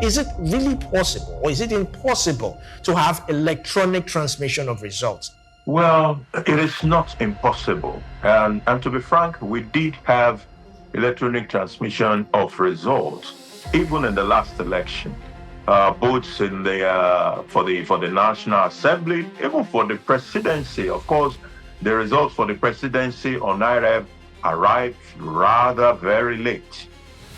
Is it really possible or is it impossible to have electronic transmission of results? Well, it is not impossible. And to be frank, we did have electronic transmission of results even in the last election. Both in the for the National Assembly, even for the presidency. Of course, the results for the presidency on IREV arrived rather very late.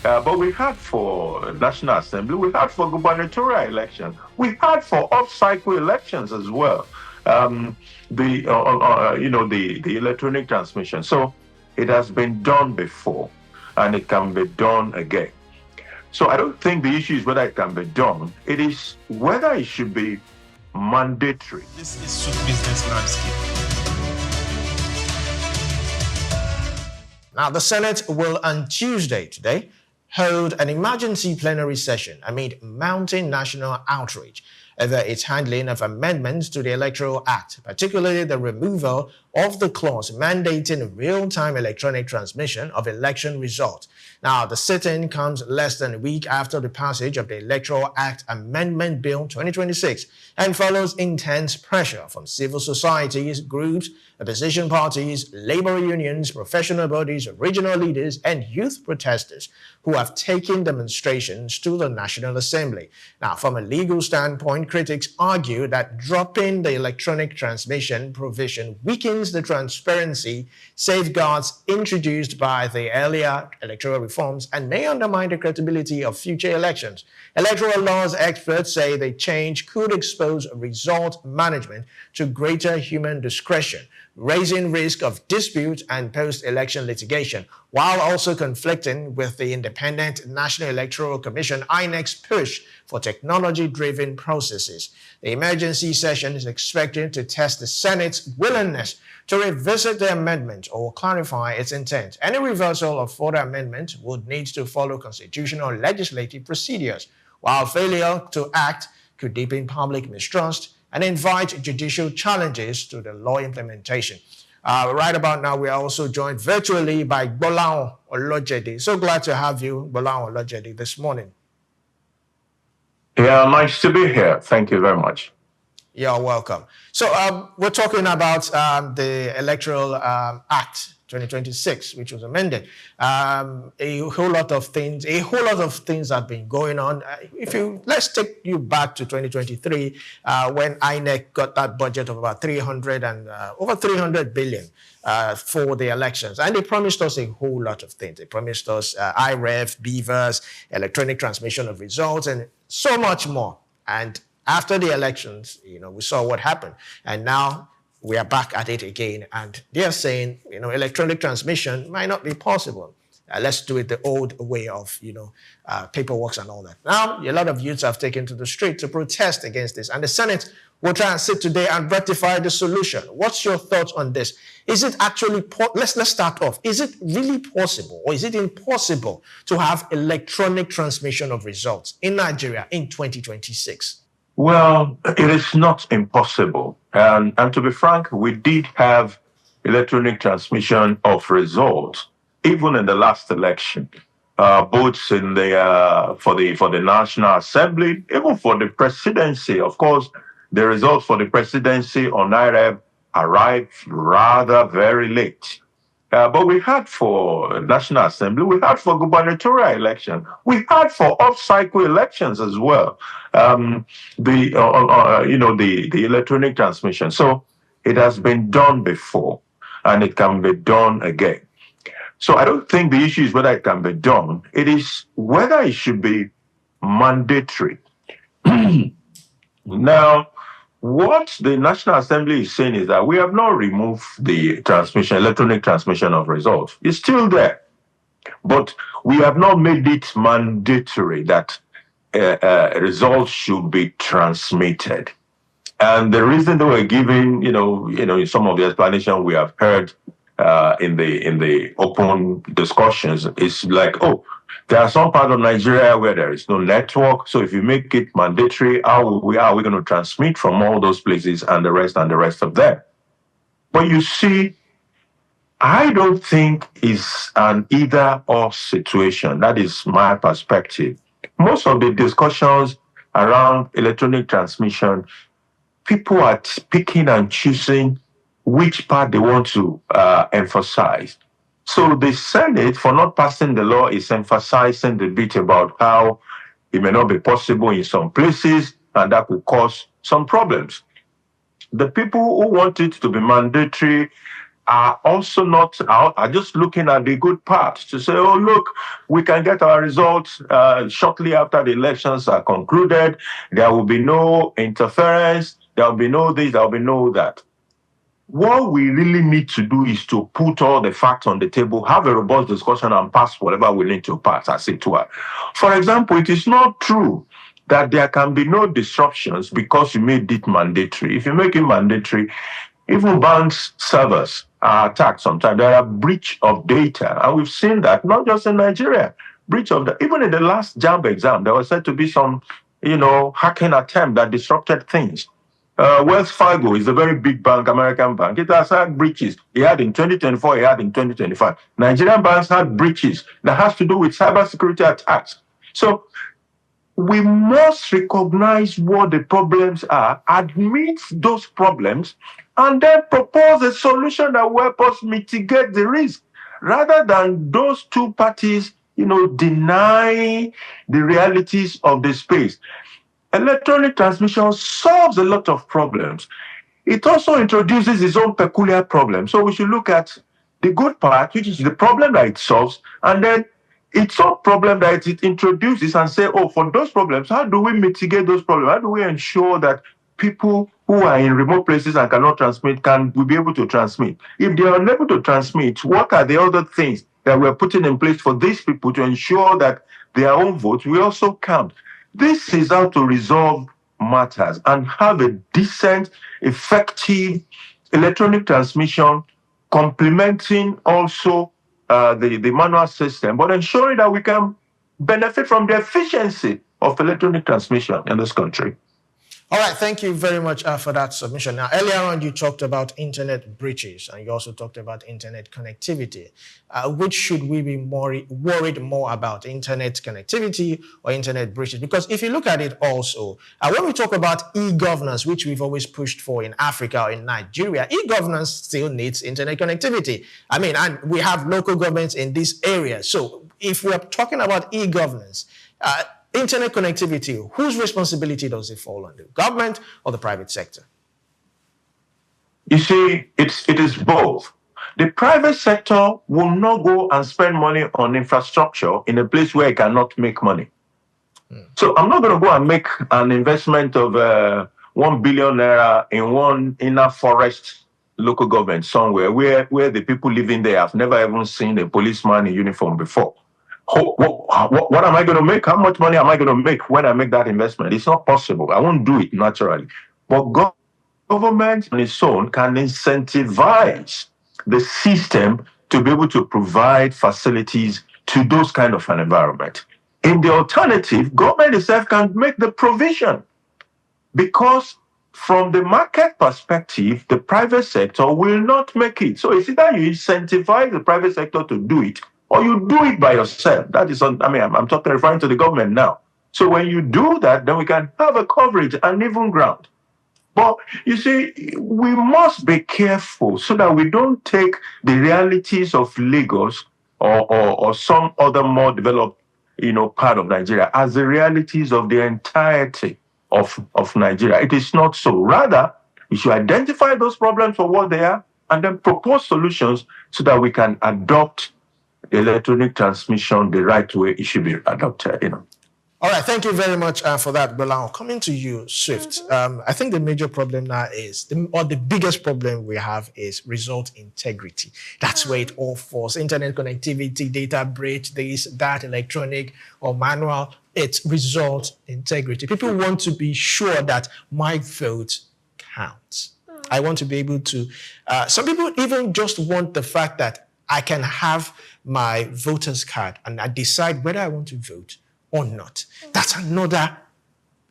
But we had for National Assembly, we had for gubernatorial election, we had for off-cycle elections as well. The electronic transmission. So it has been done before, and it can be done again. So I don't think the issue is whether it can be done. It is whether it should be mandatory. This is Souq Business Landscape. Now, the Senate will on Tuesday today hold an emergency plenary session amid mounting national outrage over its handling of amendments to the Electoral Act, particularly the removal of the clause mandating real-time electronic transmission of election results. Now, the sit-in comes less than a week after the passage of the Electoral Act Amendment Bill 2026 and follows intense pressure from civil societies, groups, opposition parties, labor unions, professional bodies, regional leaders, and youth protesters who have taken demonstrations to the National Assembly. Now, from a legal standpoint, critics argue that dropping the electronic transmission provision weakens the transparency safeguards introduced by the earlier electoral reforms and may undermine the credibility of future elections. Electoral laws experts say the change could expose result management to greater human discretion, raising risk of dispute and post-election litigation, while also conflicting with the independent National Electoral Commission (INEC's) push for technology-driven processes. The emergency session is expected to test the Senate's willingness to revisit the amendment or clarify its intent. Any reversal of further amendment would need to follow constitutional legislative procedures, while failure to act could deepen public mistrust and invite judicial challenges to the law implementation. Right about now, we are also joined virtually by Gbolahan Olojede. So glad to have you, Gbolahan Olojede, this morning. Yeah, nice to be here. Thank you very much. You're welcome. So we're talking about the Electoral Act 2026, which was amended. A whole lot of things have been going on. Let's take you back to 2023, when INEC got that budget of about over 300 billion for the elections, and they promised us a whole lot of things. They promised us IREF, beavers, electronic transmission of results, and so much more. And after the elections, we saw what happened, and now we are back at it again, and they're saying, electronic transmission might not be possible. Let's do it the old way of, paperwork and all that. Now, a lot of youths have taken to the street to protest against this, and the Senate will try and sit today and rectify the solution. What's your thoughts on this? Is it actually, let's start off. Is it really possible, or is it impossible to have electronic transmission of results in Nigeria in 2026? Well, it is not impossible. And to be frank, we did have electronic transmission of results even in the last election. Both in the for the National Assembly, even for the presidency. Of course, the results for the presidency on IREV arrived rather very late. But we had for National Assembly, we had for gubernatorial election, we had for off-cycle elections as well. The electronic transmission. So it has been done before, and it can be done again. So I don't think the issue is whether it can be done. It is whether it should be mandatory. Now, what the National Assembly is saying is that we have not removed the electronic transmission of results. It's still there. But we have not made it mandatory that results should be transmitted. And the reason they were giving, in some of the explanation we have heard in the open discussions is like, there are some parts of Nigeria where there is no network. So if you make it mandatory, how are we going to transmit from all those places and the rest of them? But you see, I don't think it's an either-or situation. That is my perspective. most of the discussions around electronic transmission, people are picking and choosing which part they want to emphasize. So the Senate, for not passing the law, is emphasizing the bit about how it may not be possible in some places, and that could cause some problems. The people who want it to be mandatory are also not out, are just looking at the good part to say, oh, look, we can get our results shortly after the elections are concluded. There will be no interference. There will be no this, there will be no that. What we really need to do is to put all the facts on the table, have a robust discussion, and pass whatever we need to pass, as it were. For example, it is not true that there can be no disruptions because you made it mandatory. If you make it mandatory, even banks servers are attacked sometimes. There are breach of data, and we've seen that not just in Nigeria. Breach of even in the last JAMB exam, there was said to be some, hacking attempt that disrupted things. Wells Fargo is a very big bank, American bank. It has had breaches. It had in 2024, it had in 2025. Nigerian banks had breaches that has to do with cybersecurity attacks. So we must recognize what the problems are, admit those problems, and then propose a solution that will help us mitigate the risk, rather than those two parties, deny the realities of the space. Electronic transmission solves a lot of problems. It also introduces its own peculiar problems. So we should look at the good part, which is the problem that it solves, and then its own problem that it introduces, and say, oh, for those problems, how do we mitigate those problems? How do we ensure that people who are in remote places and cannot transmit will be able to transmit? If they are unable to transmit, what are the other things that we're putting in place for these people to ensure that their own votes will also count? This is how to resolve matters and have a decent, effective electronic transmission, complementing also the manual system, but ensuring that we can benefit from the efficiency of electronic transmission in this country. All right, thank you very much for that submission. Now, earlier on, you talked about internet breaches, and you also talked about internet connectivity. Which should we be worried more about, internet connectivity or internet breaches? Because if you look at it also, when we talk about e-governance, which we've always pushed for in Africa or in Nigeria, e-governance still needs internet connectivity. And we have local governments in this area. So if we're talking about e-governance, internet connectivity, whose responsibility does it fall on, the government or the private sector? You see, it is both. The private sector will not go and spend money on infrastructure in a place where it cannot make money. So I'm not going to go and make an investment of 1 billion naira in one inner forest local government somewhere where the people living there have never even seen a policeman in uniform before. What am I going to make? How much money am I going to make when I make that investment? It's not possible. I won't do it naturally. But government on its own can incentivize the system to be able to provide facilities to those kind of an environment. In the alternative, government itself can make the provision, because from the market perspective, the private sector will not make it. So it's either you incentivize the private sector to do it, or you do it by yourself. That is, I'm referring to the government now. So when you do that, then we can have a coverage and even ground. But you see, we must be careful so that we don't take the realities of Lagos or some other more developed, part of Nigeria as the realities of the entirety of Nigeria. It is not so. Rather, we should identify those problems for what they are and then propose solutions so that we can adopt electronic transmission the right way it should be adopted. All right, thank you very much for that, Bolan. Coming to you, Swift. I think the major problem now is, the biggest problem we have is result integrity. That's where it all falls. Internet connectivity, data breach, this, that, electronic or manual. It's result integrity. People want to be sure that my vote counts. I want to be able to, some people even just want the fact that I can have my voter's card and I decide whether I want to vote or not. That's another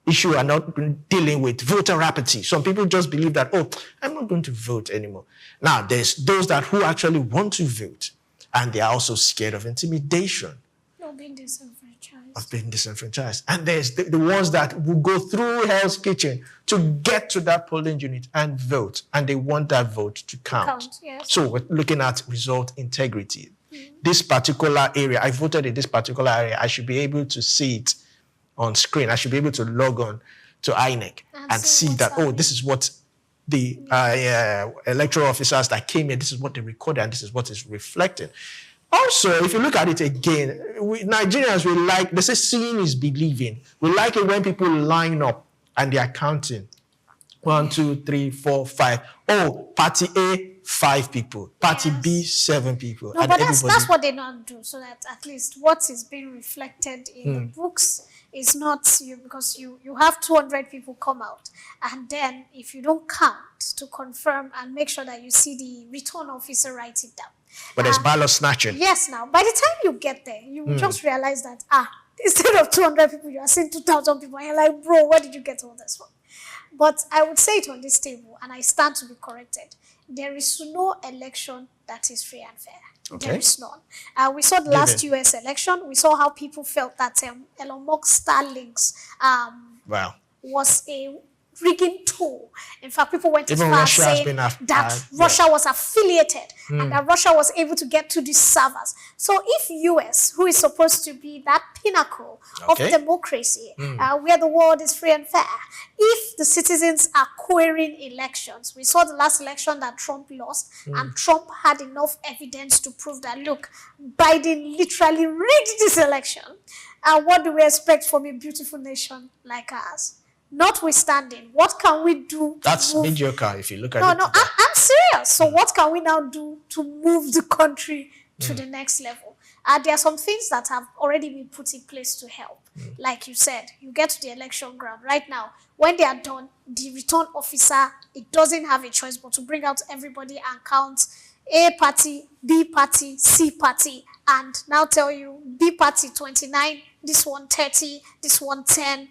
issue I'm not dealing with, voter apathy. Some people just believe that, I'm not going to vote anymore. Now, there's those who actually want to vote, and they are also scared of intimidation. Not being disenfranchised. Of being disenfranchised. And there's the ones that will go through Hell's Kitchen to get to that polling unit and vote. And they want that vote to count. Yes. So we're looking at result integrity. This particular area, I voted in this particular area, I should be able to see it on screen. I should be able to log on to INEC and see that, this is what the electoral officers that came here, this is what they recorded and this is what is reflected. Also, if you look at it again, Nigerians, we like, they say seeing is believing. We like it when people line up and they are counting. 1, 2, 3, 4, 5. Oh, party A, 5 people. Party B, 7 people. No, and but that's what they don't do, so that at least what is being reflected in the books is not you, because you have 200 people come out, and then if you don't count to confirm and make sure that you see the return officer write it down. But there's ballot snatching. Yes, now, by the time you get there, you will just realize that, instead of 200 people, you are seeing 2,000 people, and you're like, bro, where did you get all this from? But I would say it on this table, and I stand to be corrected. There is no election that is free and fair. Okay. There is none. We saw the last US election. We saw how people felt that Elon Musk Starlinks was a rigging tool. In fact, people went as far as saying that Russia was affiliated and that Russia was able to get to these servers. So if US, who is supposed to be that pinnacle of democracy, where the world is free and fair, if the citizens are querying elections, we saw the last election that Trump lost, and Trump had enough evidence to prove that, look, Biden literally rigged this election. And what do we expect from a beautiful nation like ours? Notwithstanding, what can we do? That's mediocre if you look at it. No, I'm serious. So what can we now do to move the country to the next level? There are some things that have already been put in place to help. Like you said, you get to the election ground. Right now, when they are done, the return officer, it doesn't have a choice but to bring out everybody and count A party, B party, C party, and now tell you B party 29, this one 30, this one 10,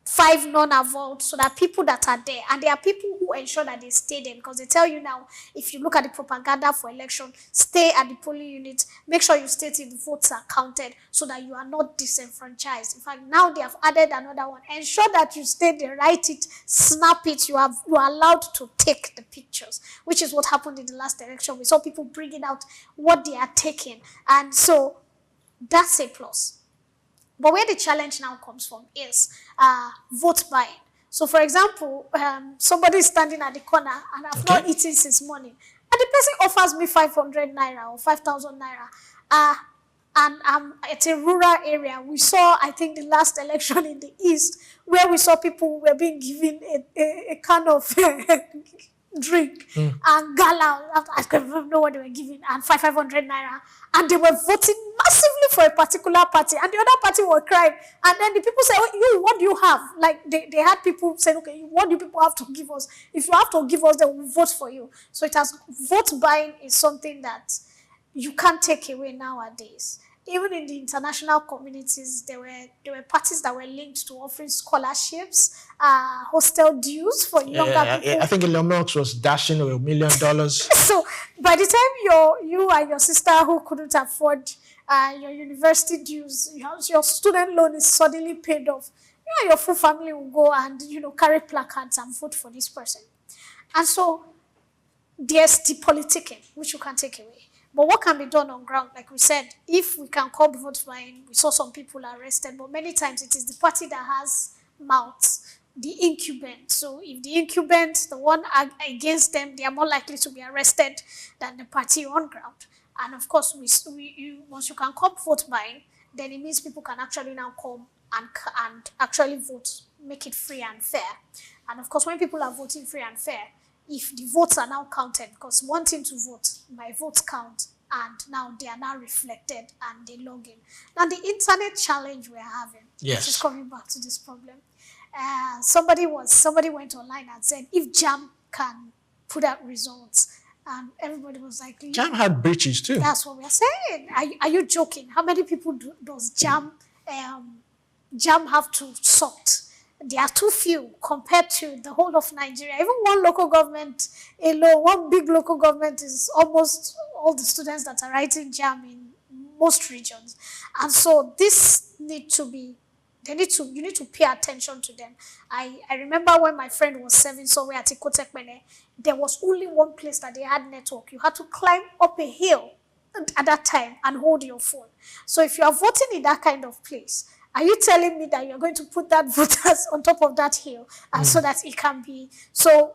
5 non-avowed, so that people that are there, and there are people who ensure that they stay there, because they tell you now, if you look at the propaganda for election, stay at the polling unit, make sure you stay till the votes are counted, so that you are not disenfranchised. In fact, now they have added another one. Ensure that you stay there, write it, snap it, you are allowed to take the pictures, which is what happened in the last election. We saw people bringing out what they are taking, and so that's a plus. But where the challenge now comes from is vote buying. So, for example, somebody is standing at the corner and I've not eaten since morning, and the person offers me 500 naira or 5,000 naira, and I'm at a rural area. We saw, I think, the last election in the East, where we saw people were being given a kind of drink and gala. I don't know what they were giving, and 500 naira, and they were voting massively for a particular party, and the other party were crying. And then the people say, "You, what do you have?" Like they had people saying, "Okay, what do people have to give us? If you have to give us, then we'll vote for you." So it has, vote buying is something that you can't take away nowadays. Even in the international communities, there were parties that were linked to offering scholarships, hostel dues for younger people. I think Elon Musk was dashing $1 million. So by the time you and your sister who couldn't afford your university dues, your student loan is suddenly paid off, you and your full family will go and carry placards and vote for this person. And so there's the politicking, which you can't take away. But what can be done on ground? Like we said, if we can curb vote buying, we saw some people arrested, but many times it is the party that has mouths, the incumbent. So if the incumbent, the one against them, they are more likely to be arrested than the party on ground. And of course, once you can curb vote buying, then it means people can actually now come and actually vote, make it free and fair. And of course, when people are voting free and fair, if the votes are now counted, because one thing to vote, my votes count, and now they are now reflected and they log in. Now the internet challenge we're having, which is coming back to this problem. Somebody went online and said, if JAM can put out results, and everybody was like, JAM had breaches too. That's what we're saying. Are you joking? How many people does JAM have to sort? There are too few compared to the whole of Nigeria. Even one local government alone, one big local government is almost all the students that are writing JAM in most regions. And so this need to be, you need to pay attention to them. I remember when my friend was serving somewhere at Ikotekpene, there was only one place that they had network. You had to climb up a hill at that time and hold your phone. So if you are voting in that kind of place, are you telling me that you're going to put that voters on top of that hill and so that it can be? So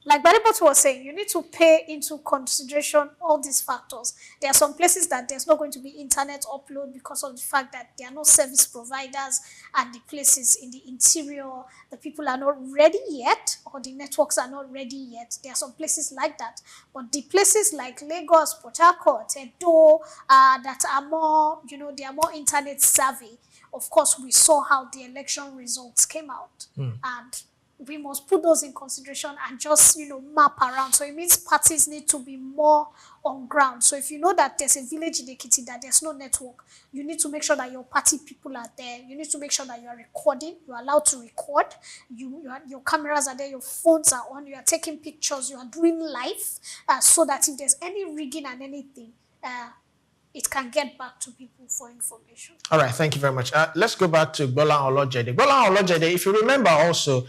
like Baribot was saying, you need to pay into consideration all these factors. There are some places that there's not going to be internet upload because of the fact that there are no service providers, and the places in the interior, the people are not ready yet, or the networks are not ready yet. There are some places like that. But the places like Lagos, Port Harcourt, Edo, that are more, they are more internet savvy. Of course, we saw how the election results came out. And we must put those in consideration and just, map around. So it means parties need to be more on ground. So if you know that there's a village in Ekiti that there's no network, you need to make sure that your party people are there. You need to make sure that you are recording. You're allowed to record. Your cameras are there. Your phones are on. You are taking pictures. You are doing live so that if there's any rigging and anything, it can get back to people for information. All right, thank you very much. Let's go back to Bola Olojede. Bola Olojede, if you remember also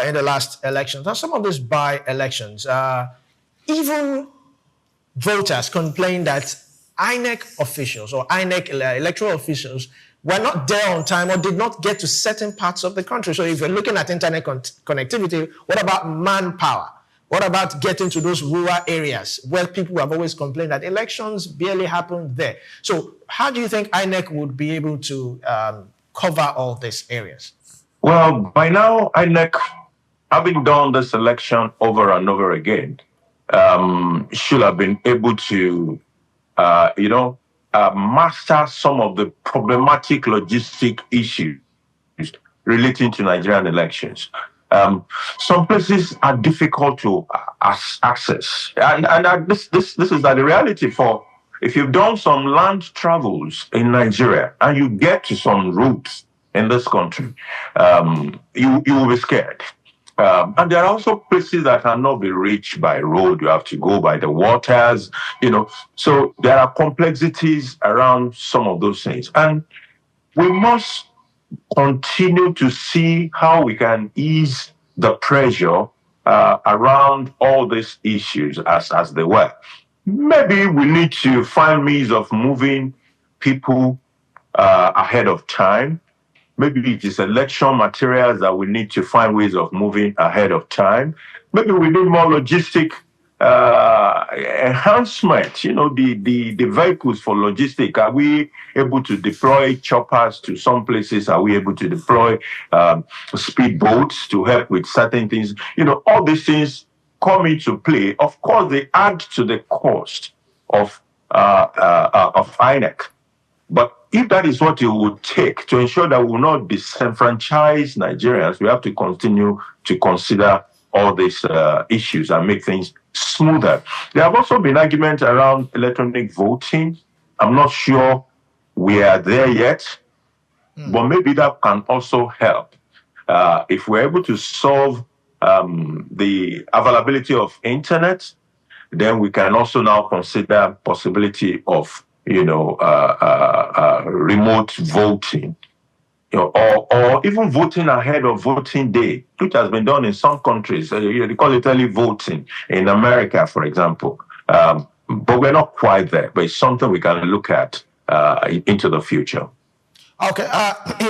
in the last elections, and some of these by-elections, even voters complained that INEC officials or INEC electoral officials were not there on time or did not get to certain parts of the country. So if you're looking at internet connectivity, what about manpower? What about getting to those rural areas where people have always complained that elections barely happen there? So how do you think INEC would be able to cover all these areas? Well, by now, INEC, having done this election over and over again, should have been able to, master some of the problematic logistic issues relating to Nigerian elections. Some places are difficult to access, and this is the reality for. If you've done some land travels in Nigeria and you get to some routes in this country, you will be scared. And there are also places that cannot be reached by road. You have to go by the waters, So there are complexities around some of those things, and we must continue to see how we can ease the pressure around all these issues as they were. Maybe we need to find means of moving people ahead of time. Maybe it is election materials that we need to find ways of moving ahead of time. Maybe we need more logistic enhancement, the vehicles for logistic. Are we able to deploy choppers to some places? Are we able to deploy speedboats to help with certain things? All these things come into play. Of course, they add to the cost of INEC. But if that is what it would take to ensure that we will not disenfranchise Nigerians, we have to continue to consider all these issues and make things smoother. There have also been arguments around electronic voting. I'm not sure we are there yet, but maybe that can also help. If we're able to solve the availability of internet, then we can also now consider possibility of remote voting. Or even voting ahead of voting day, which has been done in some countries. They call it early voting in America, for example. But we're not quite there. But it's something we can look at into the future. Okay.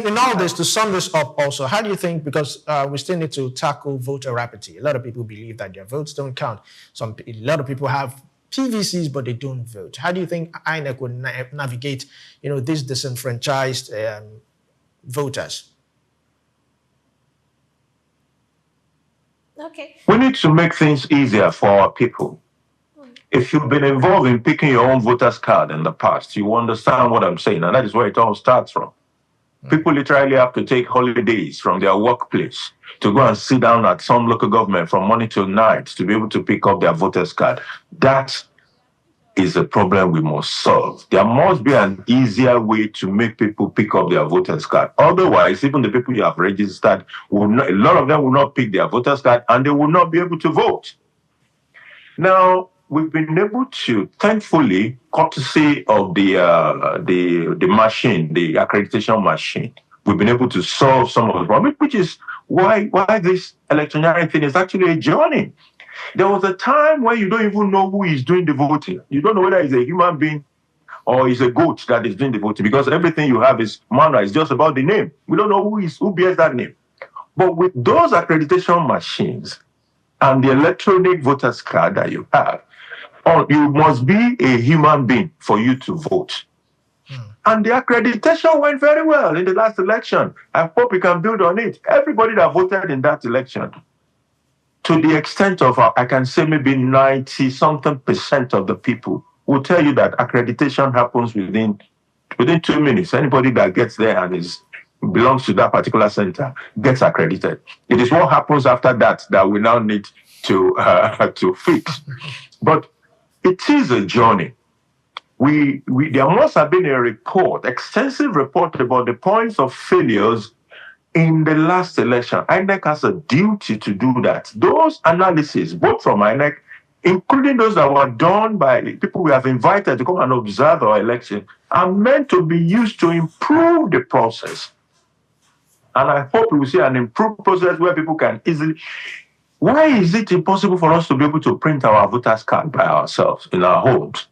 In all this, to sum this up also, how do you think, because we still need to tackle voter apathy. A lot of people believe that their votes don't count. A lot of people have PVCs, but they don't vote. How do you think INEC would navigate, these disenfranchised voters? Okay. We need to make things easier for our people. If you've been involved in picking your own voter's card in the past, you understand what I'm saying, and that is where it all starts from. People literally have to take holidays from their workplace to go and sit down at some local government from morning till night to be able to pick up their voter's card. That is a problem we must solve. There must be an easier way to make people pick up their voter's card. Otherwise, even the people you have registered, a lot of them will not pick their voter's card and they will not be able to vote. Now, we've been able to, thankfully, courtesy of the machine, the accreditation machine, we've been able to solve some of the problems, which is why this electioneering thing is actually a journey. There was a time when you don't even know who is doing the voting. You don't know whether it's a human being or it's a goat that is doing the voting, because everything you have is manual. It's just about the name. We don't know who bears that name. But with those accreditation machines and the electronic voters card that you have, you must be a human being for you to vote. And the accreditation went very well in the last election. I hope we can build on it. Everybody that voted in that election, to the extent of, I can say maybe 90-something% of the people will tell you that accreditation happens within 2 minutes. Anybody that gets there and belongs to that particular center gets accredited. It is what happens after that we now need to fix. But it is a journey. There must have been a extensive report about the points of failures in the last election. INEC has a duty to do that. Those analyses, both from INEC, including those that were done by people we have invited to come and observe our election, are meant to be used to improve the process. And I hope we will see an improved process where people can easily... Why is it impossible for us to be able to print our voters card by ourselves in our homes,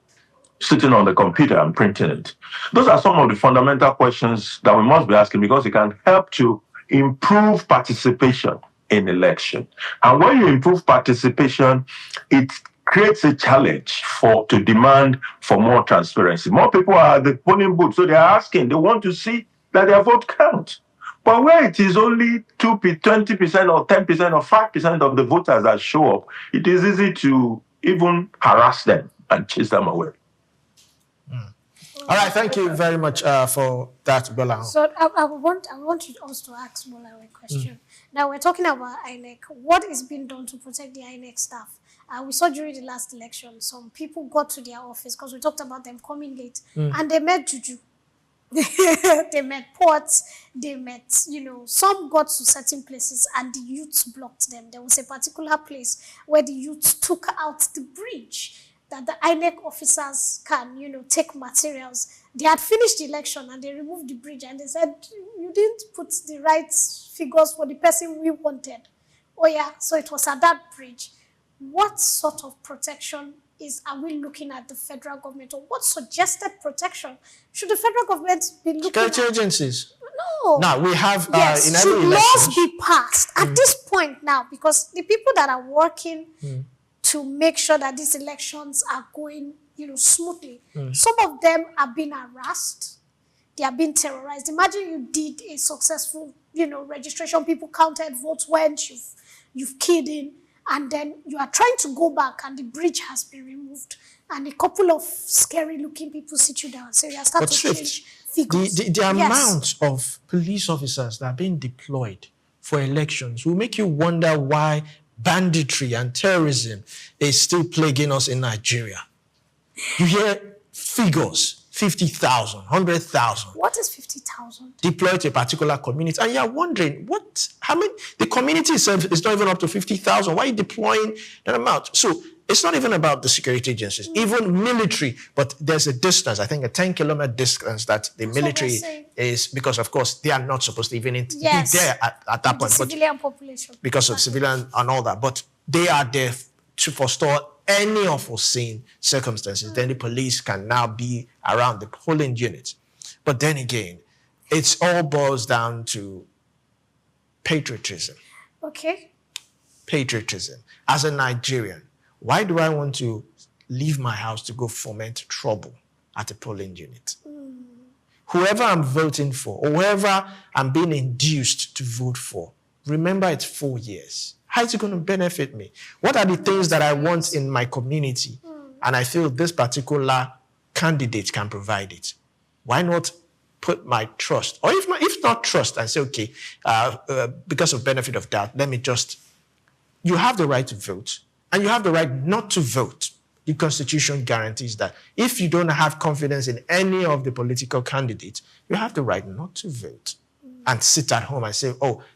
sitting on the computer and printing it? Those are some of the fundamental questions that we must be asking, because it can help to improve participation in election. And when you improve participation, it creates a challenge to demand for more transparency. More people are at the polling booth, so they're asking, they want to see that their vote counts. But where it is only 20% or 10% or 5% of the voters that show up, it is easy to even harass them and chase them away. All right, thank you very much for that, Bola. So I want you also to ask Bola a question. Now we're talking about INEC. What is being done to protect the INEC staff? We saw during the last election, some people got to their office, because we talked about them coming late, and they met juju. They met ports, they met, some got to certain places and the youths blocked them. There was a particular place where the youths took out the bridge that the INEC officers can, take materials. They had finished the election and they removed the bridge and they said, you didn't put the right figures for the person we wanted. Oh yeah, so it was at that bridge. What sort of protection are we looking at the federal government, or what suggested protection should the federal government be looking at? Security agencies. No. Now, we have yes, in every should election, laws be passed at this point now? Because the people that are working to make sure that these elections are going, smoothly, some of them are being harassed. They are being terrorized. Imagine you did a successful, registration. People counted votes when you've keyed in, and then you are trying to go back and the bridge has been removed. And a couple of scary-looking people sit you down and say, start to change figures. The amount of police officers that are being deployed for elections will make you wonder why banditry and terrorism is still plaguing us in Nigeria. You hear figures, 50,000, 100,000. What is 50,000? Deployed to a particular community. And you're wondering, how many? The community itself is not even up to 50,000. Why are you deploying that amount? So it's not even about the security agencies, even military, but there's a distance, I think a 10-kilometer distance that the military is, because of course they are not supposed to even be there at that point. Civilian population. Because of civilian and all that. But they are there to forestall any unforeseen circumstances. Then the police can now be around the polling units. But then again, it all boils down to patriotism. Okay. Patriotism. As a Nigerian, why do I want to leave my house to go foment trouble at a polling unit? Whoever I'm voting for, or whoever I'm being induced to vote for, remember it's 4 years. How is it going to benefit me? What are the things that I want in my community? And I feel this particular candidate can provide it. Why not put my trust, or if not trust, and say, okay, because of benefit of doubt, you have the right to vote, and you have the right not to vote. The Constitution guarantees that. If you don't have confidence in any of the political candidates, you have the right not to vote and sit at home and say,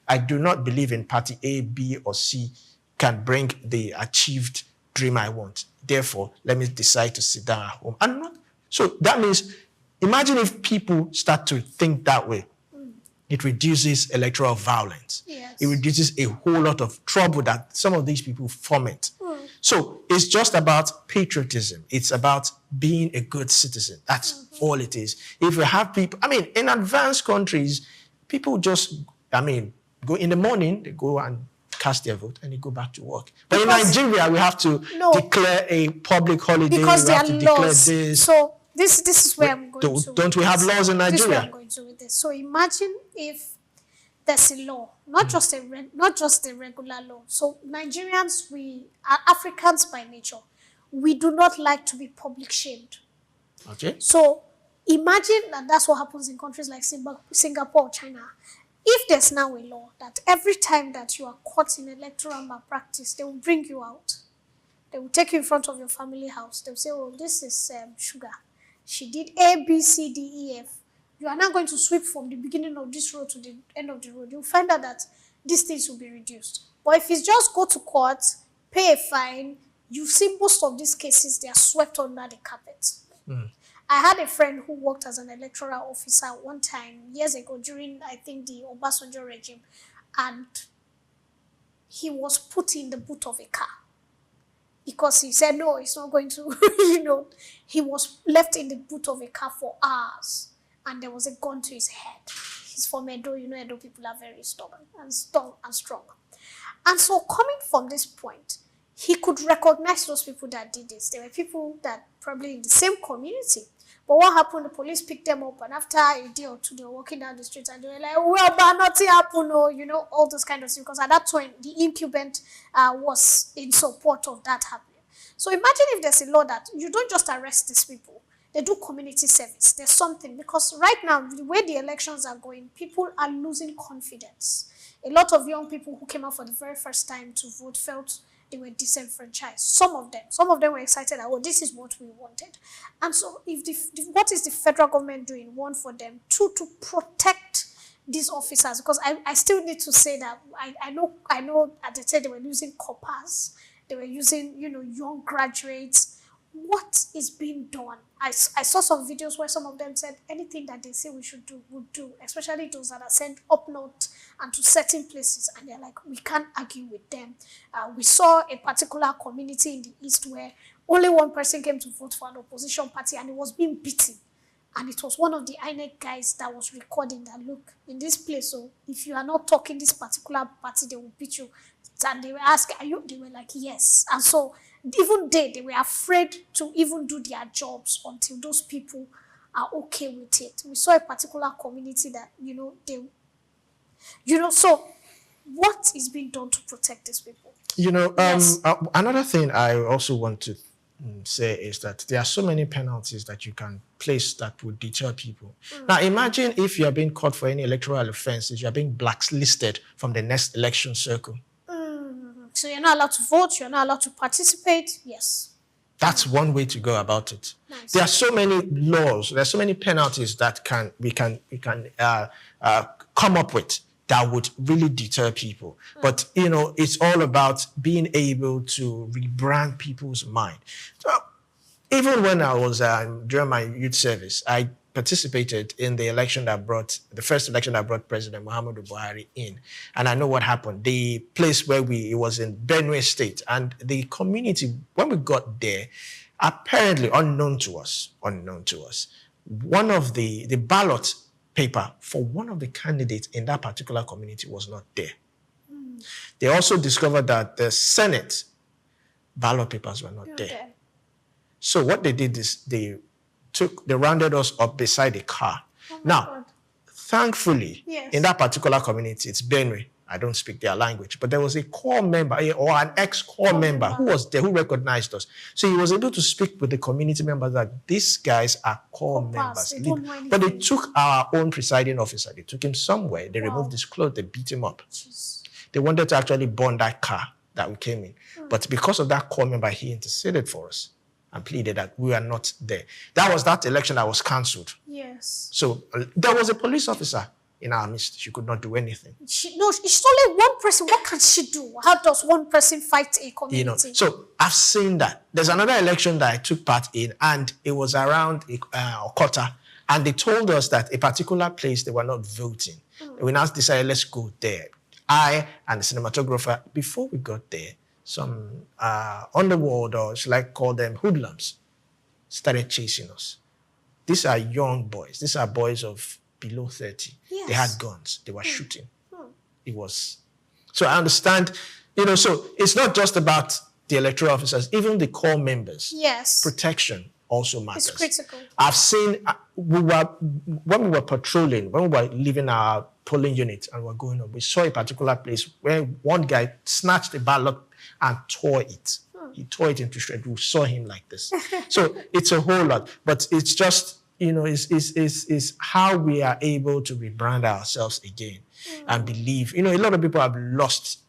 I do not believe in party A, B, or C can bring the achieved dream I want. Therefore, let me decide to sit down at home. And not, so that means, imagine if people start to think that way. It reduces electoral violence. Yes. It reduces a whole lot of trouble that some of these people foment. So it's just about patriotism. It's about being a good citizen. That's all it is. If we have people, I mean, in advanced countries, people just, go in the morning, they go and cast their vote and they go back to work. But because in Nigeria, we have to declare a public holiday. Because we have to declare laws. this. So this is where I'm going to. Don't we have laws in Nigeria? This is where I'm going to with this. So imagine if there's a law, not just a regular law. So Nigerians, we are Africans by nature. We do not like to be public shamed. Okay. So imagine that that's what happens in countries like Singapore or China. If there's now a law that every time that you are caught in electoral malpractice, they will bring you out. They will take you in front of your family house. They will say, oh, this is Sugar. She did A, B, C, D, E, F. You are now going to sweep from the beginning of this road to the end of the road. You'll find out that these things will be reduced. But if it's just go to court, pay a fine, you've seen most of these cases, they are swept under the carpet. I had a friend who worked as an electoral officer one time, years ago, during, I think, the Obasanjo regime. And he was put in the boot of a car. Because he said, no, it's not going to, he was left in the boot of a car for hours. And there was a gun to his head. He's from Edo. Edo people are very stubborn and strong. And so coming from this point, he could recognize those people that did this. They were people that probably in the same community. But what happened, the police picked them up, and after a day or two, they were walking down the street, and they were like, well, but nothing happened, all those kind of things. Because at that point, the incumbent was in support of that happening. So imagine if there's a law that you don't just arrest these people. They do community service. There's something. Because right now, the way the elections are going, people are losing confidence. A lot of young people who came out for the very first time to vote felt they were disenfranchised. Some of them were excited that, oh, this is what we wanted. And so what is the federal government doing? One, for them. Two, to protect these officers. Because I still need to say that I know at the time they were using coppers. They were using, young graduates. What is being done? I saw some videos where some of them said anything that they say we should do, we'll do, especially those that are sent up north and to certain places, and they're like, we can't argue with them. We saw a particular community in the east where only one person came to vote for an opposition party and it was being beaten. And it was one of the INEC guys that was recording that, look, in this place, so if you are not talking this particular party, they will beat you. And they were asking, are you? They were like, yes. And so even they were afraid to even do their jobs until those people are okay with it. We saw a particular community that, so what is being done to protect these people? Yes. Another thing I also want to say is that there are so many penalties that you can place that would deter people. Now, imagine if you are being caught for any electoral offenses, you are being blacklisted from the next election circle. So you're not allowed to vote, you're not allowed to participate. Yes. That's one way to go about it. Nice. There are so many laws, there are so many penalties that we can come up with that would really deter people. But, it's all about being able to rebrand people's mind. So, even when I was during my youth service, I participated in the first election that brought President Muhammadu Buhari in. And I know what happened. The place where it was in Benue State, and the community, when we got there, apparently unknown to us, one of the ballot paper for one of the candidates in that particular community was not there. They also discovered that the Senate ballot papers were not there. So what they did is they rounded us up beside a car. Now, thankfully, in that particular community, it's Benue. I don't speak their language, but there was a core member or an ex-core member who was there, who recognized us. So he was able to speak with the community members that these guys are core members. But they took our own presiding officer. They took him somewhere. They removed his clothes. They beat him up. Jeez. They wanted to actually burn that car that we came in. But because of that core member, he interceded for us and pleaded that we are not there. That was that election that was cancelled. Yes. So there was a police officer in our midst. She could not do anything. She's only one person. What can she do? How does one person fight a community? So I've seen that. There's another election that I took part in, and it was around Okota, and they told us that a particular place they were not voting. We now decided, let's go there. I and the cinematographer, before we got there, some underworld, or should I call them hoodlums, started chasing us. These are young boys. These are boys of below 30. Yes. They had guns. They were shooting. It was... So I understand, so it's not just about the electoral officers, even the core members. Yes. Protection also matters. It's critical. I've seen, when we were patrolling, when we were leaving our polling unit and we're going on, we saw a particular place where one guy snatched a ballot and tore it. He tore it into shreds. We saw him like this. So it's a whole lot. But it's just, is how we are able to rebrand ourselves again and believe. A lot of people have lost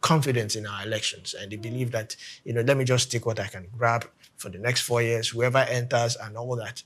confidence in our elections, and they believe that, let me just take what I can grab for the next 4 years, whoever enters and all that.